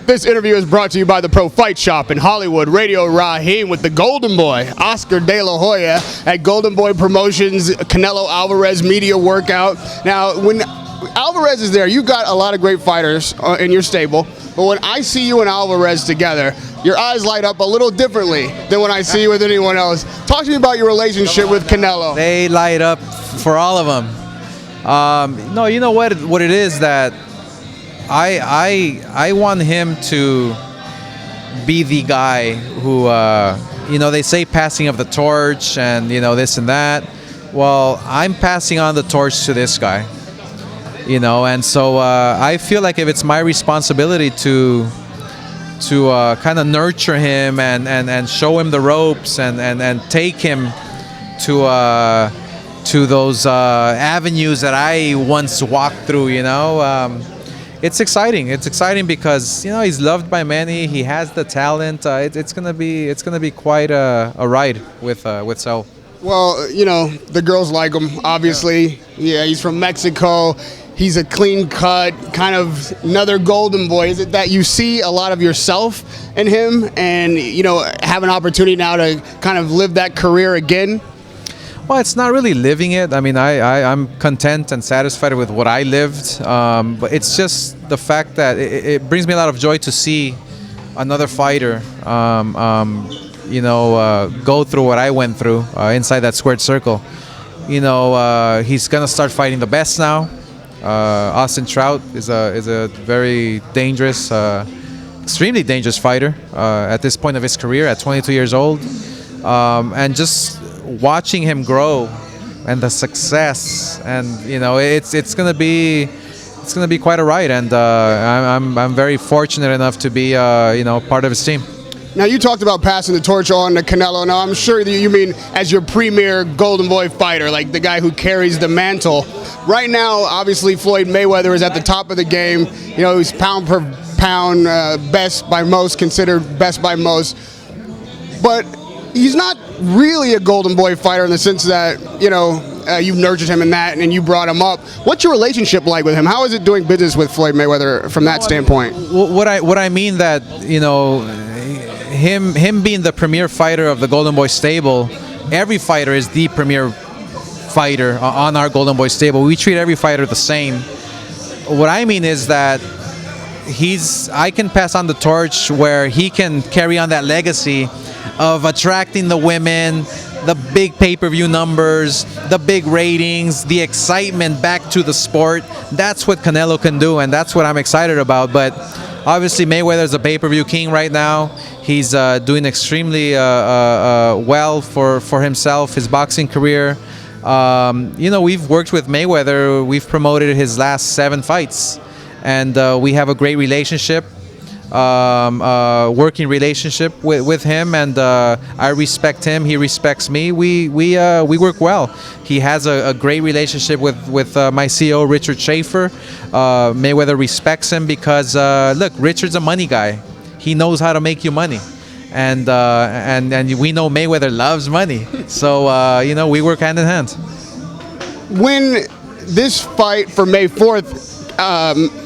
This interview is brought to you by the Pro Fight Shop in Hollywood. Radio Rahim with the Golden Boy, Oscar De La Hoya, at Golden Boy Promotions Canelo Alvarez media workout. Now, when Alvarez is there, you've got a lot of great fighters in your stable, but when I see you and Alvarez together, your eyes light up a little differently than when I see you with anyone else. Talk to me about your relationship with Canelo. They light up for all of them. No, you know what it is that I want him to be the guy who, they say passing of the torch and, this and that. Well, I'm passing on the torch to this guy, and so I feel like if it's my responsibility to kind of nurture him and show him the ropes and take him to those avenues that I once walked through, it's exciting. It's exciting because he's loved by many. He has the talent. It's gonna be quite a ride with Saul. Well, the girls like him. Obviously, yeah. He's from Mexico. He's a clean cut, kind of another golden boy. Is it that you see a lot of yourself in him, and have an opportunity now to kind of live that career again? Well, it's not really living it. I mean, I'm content and satisfied with what I lived. But it's just the fact that it brings me a lot of joy to see another fighter, go through what I went through inside that squared circle. He's gonna start fighting the best now. Austin Trout is a very dangerous, extremely dangerous fighter at this point of his career at 22 years old, and just watching him grow and the success, and it's gonna be quite a ride, and I'm very fortunate enough to be part of his team. Now, you talked about passing the torch on to Canelo. Now, I'm sure that you mean as your premier Golden Boy fighter, like the guy who carries the mantle. Right now, obviously, Floyd Mayweather is at the top of the game. He's pound per pound, best by most, considered best by most. But he's not really a Golden Boy fighter in the sense that, you've nurtured him in that and you brought him up. What's your relationship like with him? How is it doing business with Floyd Mayweather from that standpoint? What I mean that, him being the premier fighter of the Golden Boy stable, every fighter is the premier fighter on our Golden Boy stable. We treat every fighter the same. What I mean is that I can pass on the torch where he can carry on that legacy of attracting the women, the big pay-per-view numbers, the big ratings, the excitement back to the sport. That's what Canelo can do, and that's what I'm excited about. But obviously, Mayweather's a pay-per-view king right now. He's doing extremely well for himself, his boxing career. We've worked with Mayweather. We've promoted his last 7 fights, and we have a great relationship, working relationship with him, and I respect him. He respects me. We work well. He has a great relationship with my CEO, Richard Schaefer. Mayweather respects him because look, Richard's a money guy. He knows how to make you money, and we know Mayweather loves money. So we work hand in hand. When this fight for May 4th,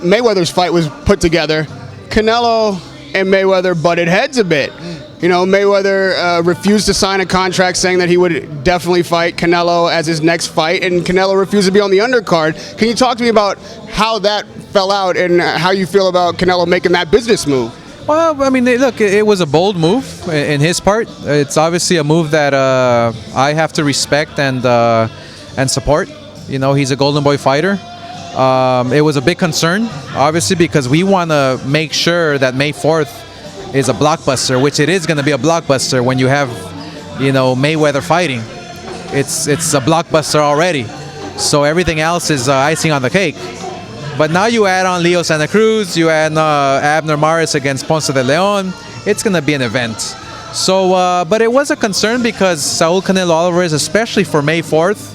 Mayweather's fight was put together, Canelo and Mayweather butted heads a bit. Mayweather refused to sign a contract saying that he would definitely fight Canelo as his next fight, and Canelo refused to be on the undercard. Can you talk to me about how that fell out and how you feel about Canelo making that business move? Well, I mean, look, it was a bold move in his part. It's obviously a move that I have to respect and support. He's a Golden Boy fighter. It was a big concern, obviously, because we want to make sure that May 4th is a blockbuster, which it is going to be a blockbuster when you have, Mayweather fighting. It's a blockbuster already. So everything else is icing on the cake. But now you add on Leo Santa Cruz, you add Abner Maris against Ponce de Leon. It's going to be an event. So, but it was a concern because Saul Canelo Alvarez, especially for May 4th,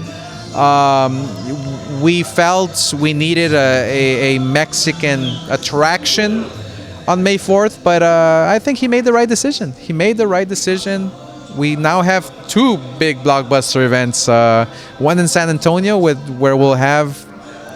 we felt we needed a Mexican attraction on May 4th, but I think he made the right decision. We now have 2 big blockbuster events, one in San Antonio where we'll have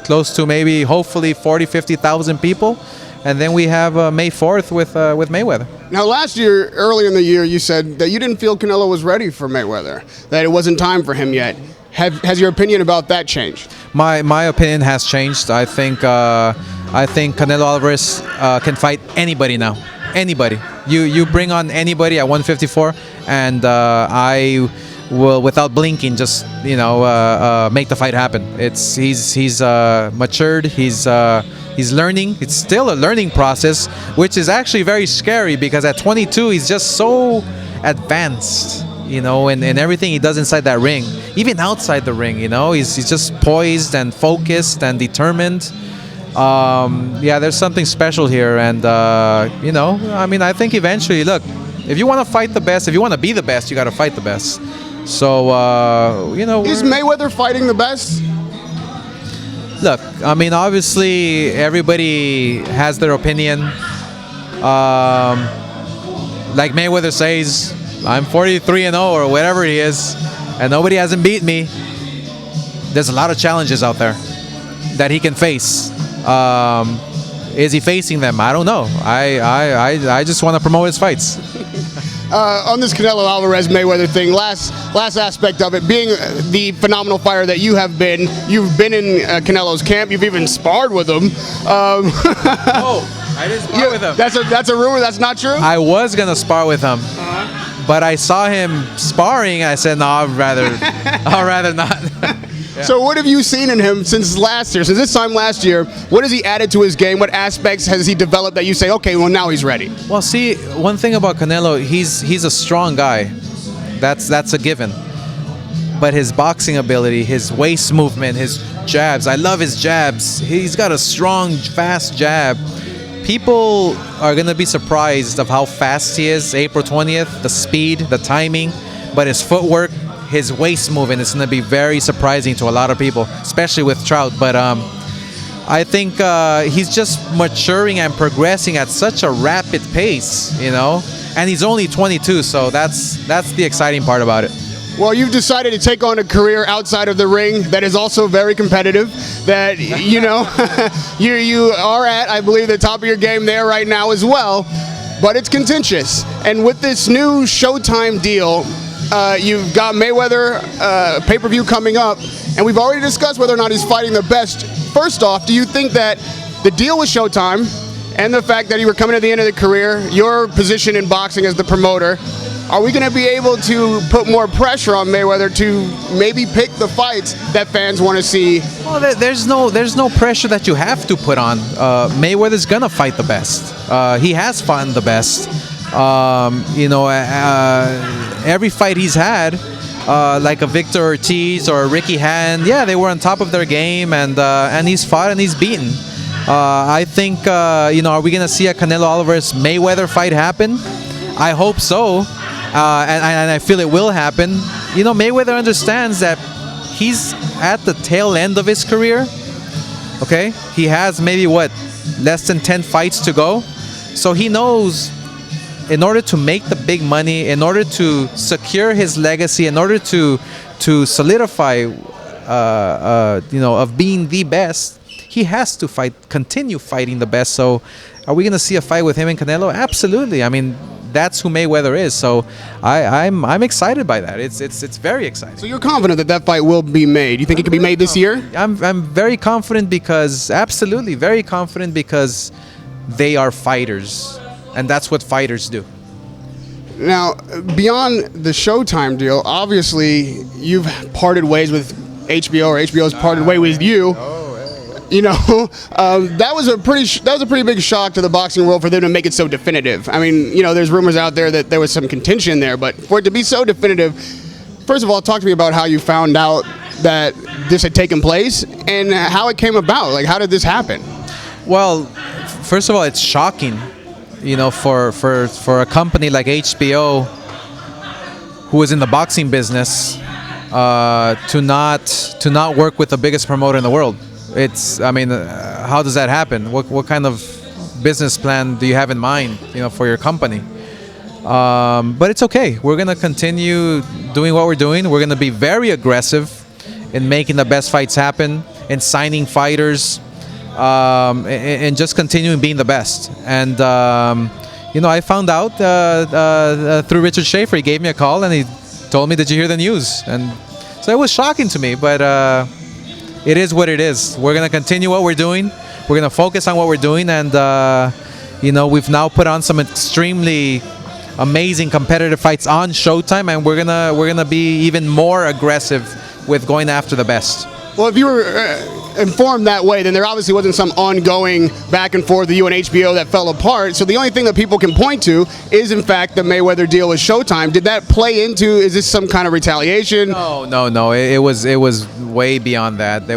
close to maybe hopefully 40,000-50,000 people and then we have May 4th with Mayweather. Now, last year, early in the year, you said that you didn't feel Canelo was ready for Mayweather, that it wasn't time for him yet. Has your opinion about that changed? My opinion has changed. I think Canelo Alvarez can fight anybody now. Anybody. You bring on anybody at 154, and I will, without blinking, just make the fight happen. He's matured. He's learning. It's still a learning process, which is actually very scary because at 22 he's just so advanced, and everything he does inside that ring, even outside the ring, he's just poised and focused and determined. There's something special here, and I think eventually, look, if you want to fight the best, if you want to be the best, you got to fight the best. So is Mayweather fighting the best? Look, obviously everybody has their opinion. Like Mayweather says, I'm 43-0 or whatever he is, and nobody hasn't beat me. There's a lot of challenges out there that he can face. Is he facing them? I don't know. I just want to promote his fights. On this Canelo Alvarez Mayweather thing, last aspect of it, being the phenomenal fighter that you have been, you've been in Canelo's camp, you've even sparred with him. I didn't spar with him. That's a rumor. That's not true. I was gonna spar with him, but I saw him sparring. And I said, no, I'd rather not. Yeah. So what have you seen in him since last year? Since this time last year, what has he added to his game? What aspects has he developed that you say, okay, well, now he's ready? Well, see, one thing about Canelo, he's a strong guy. That's a given. But his boxing ability, his waist movement, his jabs, I love his jabs. He's got a strong, fast jab. People are going to be surprised of how fast he is, April 20th, the speed, the timing, but his footwork, his waist movement is going to be very surprising to a lot of people, especially with Trout. But I think he's just maturing and progressing at such a rapid pace, and he's only 22, so that's the exciting part about it. Well, you've decided to take on a career outside of the ring that is also very competitive, that, you are at, I believe, the top of your game there right now as well, but it's contentious. And with this new Showtime deal, you've got Mayweather pay-per-view coming up, and we've already discussed whether or not he's fighting the best. First off, do you think that the deal with Showtime and the fact that you were coming to the end of the career, your position in boxing as the promoter, are we going to be able to put more pressure on Mayweather to maybe pick the fights that fans want to see? Well, there's no pressure that you have to put on. Mayweather's gonna fight the best. He has fought the best. Every fight he's had, like a Victor Ortiz or Ricky Hand, they were on top of their game, and he's fought and he's beaten. I think, are we going to see a Canelo Alvarez Mayweather fight happen? I hope so, and I feel it will happen. Mayweather understands that he's at the tail end of his career. Okay, he has maybe less than 10 fights to go, so he knows, in order to make the big money, in order to secure his legacy, in order to solidify, of being the best, he has to continue fighting the best. So, are we going to see a fight with him and Canelo? Absolutely. That's who Mayweather is. So, I'm excited by that. It's very exciting. So you're confident that fight will be made? You think it can be made this year? I'm very confident absolutely very confident because they are fighters. And that's what fighters do. Now, beyond the Showtime deal, obviously you've parted ways with HBO, or HBO's parted way with you. That was a pretty big shock to the boxing world for them to make it so definitive. There's rumors out there that there was some contention there, but for it to be so definitive, first of all, talk to me about how you found out that this had taken place and how it came about. Like, how did this happen? Well, first of all, it's shocking. For a company like HBO, who is in the boxing business, to not work with the biggest promoter in the world. How does that happen? What kind of business plan do you have in mind, for your company? But it's okay. We're gonna continue doing what we're doing. We're gonna be very aggressive in making the best fights happen, in signing fighters. and just continuing being the best. And I found out through Richard Schaefer. He gave me a call and he told me, "Did you hear the news?" And so it was shocking to me, but it is what it is. We're gonna continue what we're doing. We're gonna focus on what we're doing, and we've now put on some extremely amazing competitive fights on Showtime, and we're gonna be even more aggressive with going after the best. Well, if you were informed that way, then there obviously wasn't some ongoing back and forth with you and HBO that fell apart. So the only thing that people can point to is, in fact, the Mayweather deal with Showtime. Did that play into? Is this some kind of retaliation? No. It was way beyond that.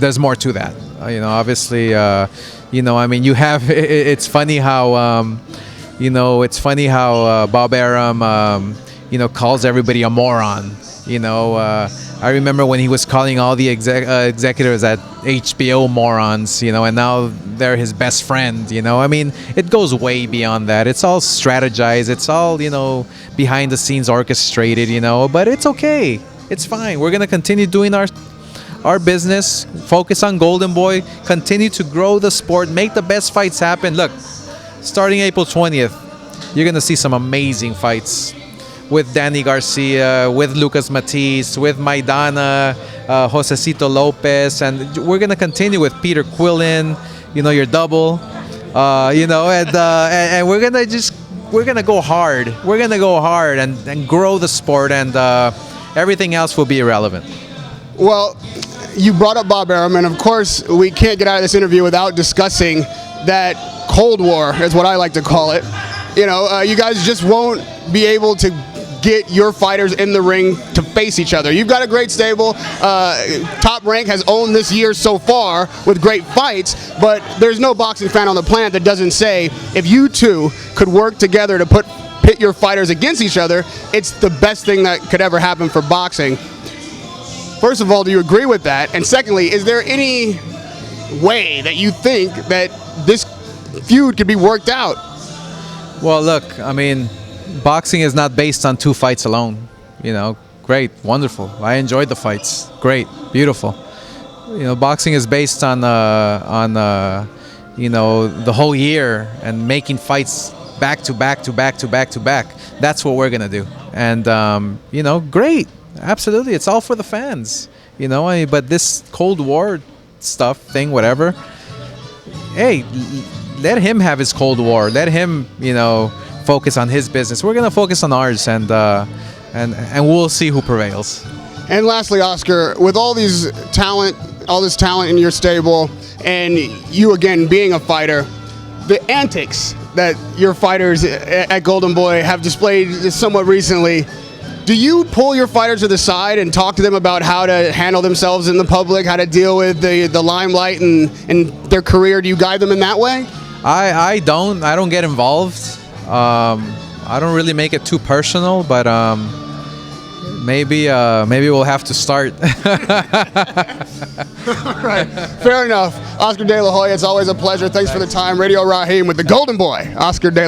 There's more to that. Obviously, I mean, you have. It's funny how, Bob Arum, calls everybody a moron. I remember when he was calling all the executives at HBO morons, and now they're his best friend, I mean, it goes way beyond that. It's all strategized. It's all, behind the scenes orchestrated, but it's okay. It's fine. We're going to continue doing our business, focus on Golden Boy, continue to grow the sport, make the best fights happen. Look, starting April 20th, you're going to see some amazing fights. With Danny Garcia, with Lucas Matisse, with Maidana, Josecito Lopez, and we're gonna continue with Peter Quillen, your double, and we're gonna go hard. We're gonna go hard and grow the sport, and everything else will be irrelevant. Well, you brought up Bob Arum, and of course we can't get out of this interview without discussing that Cold War, is what I like to call it. You guys just won't be able to get your fighters in the ring to face each other. You've got a great stable. Top Rank has owned this year so far with great fights, but there's no boxing fan on the planet that doesn't say, if you two could work together to pit your fighters against each other, it's the best thing that could ever happen for boxing. First of all, do you agree with that? And secondly, is there any way that you think that this feud could be worked out? Well, look, I mean, boxing is not based on two fights alone. Great, wonderful. I enjoyed the fights. Great, beautiful. Boxing is based on the whole year and making fights back to back to back to back to back. That's what we're gonna do. And great, absolutely. It's all for the fans. But this Cold War thing, whatever. Hey, let him have his Cold War. Let him, focus on his business. We're gonna focus on ours, and we'll see who prevails. And lastly, Oscar, with all this talent in your stable, and you again being a fighter, the antics that your fighters at Golden Boy have displayed somewhat recently, do you pull your fighters to the side and talk to them about how to handle themselves in the public, how to deal with the limelight and their career? Do you guide them in that way? I don't get involved. I don't really make it too personal, but maybe we'll have to start. All right, fair enough. Oscar De La Hoya, it's always a pleasure. Thanks for the time. Radio Rahim with the Golden Boy, Oscar De La Hoya.